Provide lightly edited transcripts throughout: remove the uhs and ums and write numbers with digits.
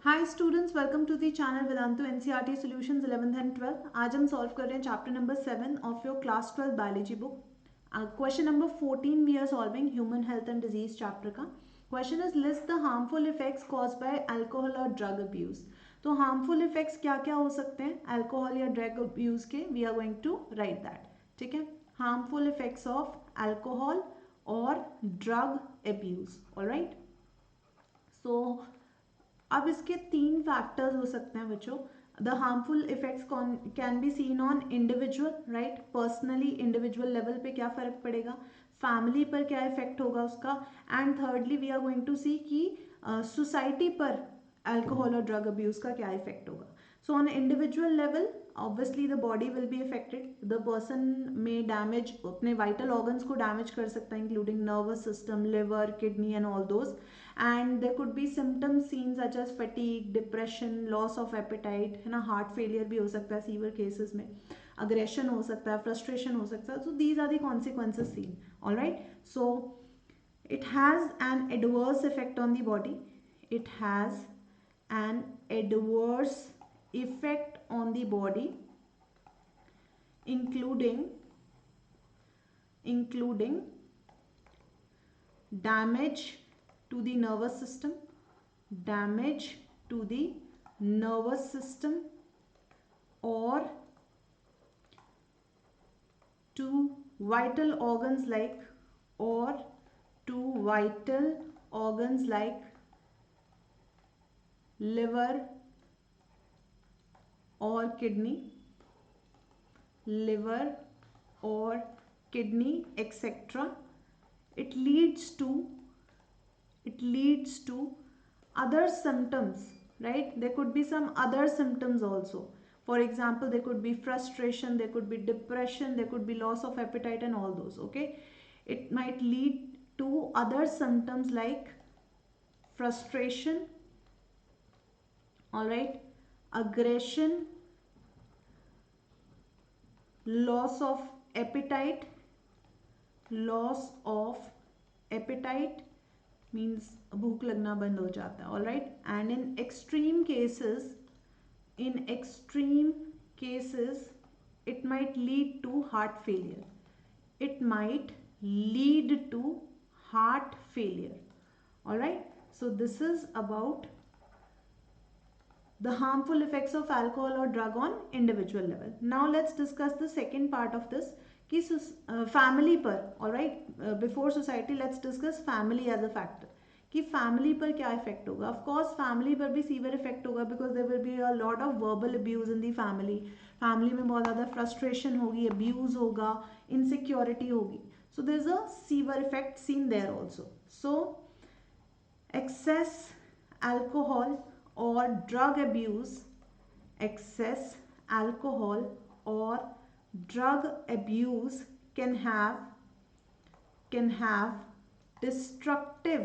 Hi students, welcome to the channel Vedantu NCERT solutions 11th and 12th। आज हम solve कर रहे हैं chapter number 7 of your class 12 biology book. Question number 14 we are solving human health and disease chapter का। Question is list the harmful effects caused by alcohol और drug abuse. तो harmful effects क्या क्या हो सकते हैं अल्कोहल या drug abuse के, we are going to write that. ठीक है, हार्मफुल इफेक्ट्स ऑफ अल्कोहल और ड्रग अब्यूज। ऑलराइट, सो अब इसके तीन फैक्टर्स हो सकते हैं बच्चों। The harmful effects can be seen on individual, right, personally individual level पे क्या फर्क पड़ेगा, फैमिली पर क्या इफेक्ट होगा उसका, and thirdly we are going to see कि सोसाइटी पर अल्कोहल और ड्रग अब्यूज का क्या इफेक्ट होगा। So on individual level obviously the body will be affected, the person में डैमेज अपने वाइटल ऑर्गन्स को डैमेज कर सकता है including nervous system, liver, kidney and all those, and there could be symptoms seen such as fatigue, depression, loss of appetite, है ना, heart failure भी हो सकता है सीवियर केसेस में, अग्रेशन हो सकता है, फ्रस्ट्रेशन हो सकता है। So these are the consequences seen. Alright, so it has an adverse effect on the body, it has an adverse effect on the body including damage to the nervous system, damage to the nervous system or to vital organs like or to vital organs like liver or kidney, liver or kidney, etc. it leads to other symptoms, right? There could be some other symptoms also. For example, there could be frustration, there could be depression, there could be loss of appetite and all those. Okay, it might lead to other symptoms like frustration, all right, aggression, loss of appetite, loss of appetite means भूख लगना बंद हो जाता है। All right, and in extreme cases it might lead to heart failure, it might lead to heart failure. All right, so this is about the harmful effects of alcohol or drug on individual level. Now let's discuss the second part of this कि family पर। Alright, before society let's discuss family as a factor कि family पर क्या effect होगा। Of course family पर भी severe effect होगा because there will be a lot of verbal abuse in the family. Family में बहुत ज़्यादा फ्रस्ट्रेशन होगी, अब्यूज होगा, इनसिक्योरिटी होगी। So there is a severe effect seen there also. So excess alcohol or drug abuse, excess alcohol or drug abuse can have destructive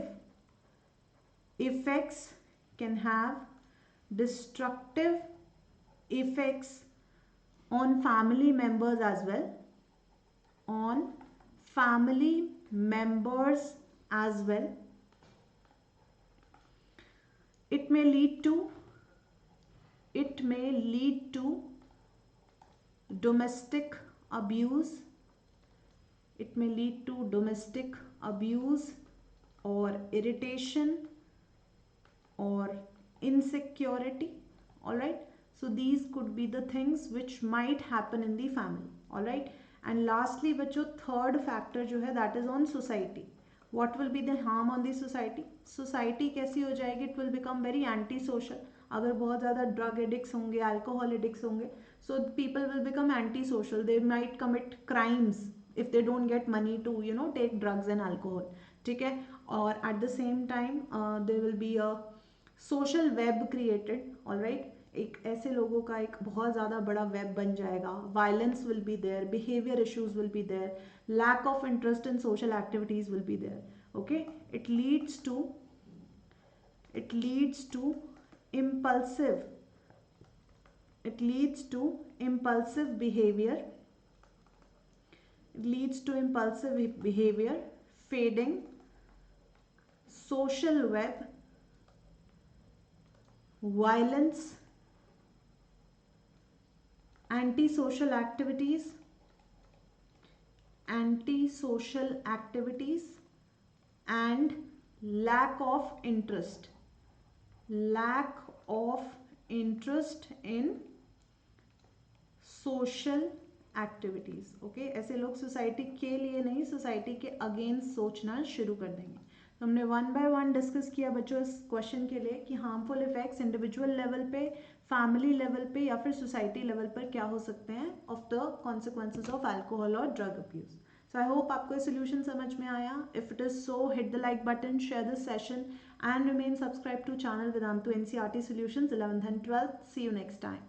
effects, can have destructive effects on family members as well, on family members as well. It may lead to domestic abuse, it may lead to domestic abuse or irritation or insecurity. All right, so these could be the things which might happen in the family. All right, and lastly बच्चों third factor जो है that is on society. What will be the harm on the society? Society कैसी हो जाएगी? It will become very anti-social. अगर बहुत ज़्यादा drug addicts होंगे, alcohol addicts होंगे, so people will become anti-social. They might commit crimes if they don't get money to take drugs and alcohol. ठीक है, और at the same time there will be a social web created. All right, एक ऐसे लोगों का एक बहुत ज़्यादा बड़ा वेब बन जाएगा. Violence will be there, behaviour issues will be there, lack of interest in social activities will be there. Okay, it leads to impulsive behavior, fading social web, violence, antisocial activities, and lack of interest in social activities. Okay, ऐसे लोग society के लिए नहीं, society के against सोचना शुरू कर देंगे. तो हमने वन बाय वन डिस्कस किया बच्चों इस क्वेश्चन के लिए कि हार्मफुल इफेक्ट्स इंडिविजुअल लेवल पे, फैमिली लेवल पे या फिर सोसाइटी लेवल पर क्या हो सकते हैं of the consequences of alcohol और drug abuse. So I hope आपको ये सोल्यूशन समझ में आया. If it is so, hit the like button, share this session and remain subscribed to channel Vedantu NCERT Solutions 11th and 12th. See you next time.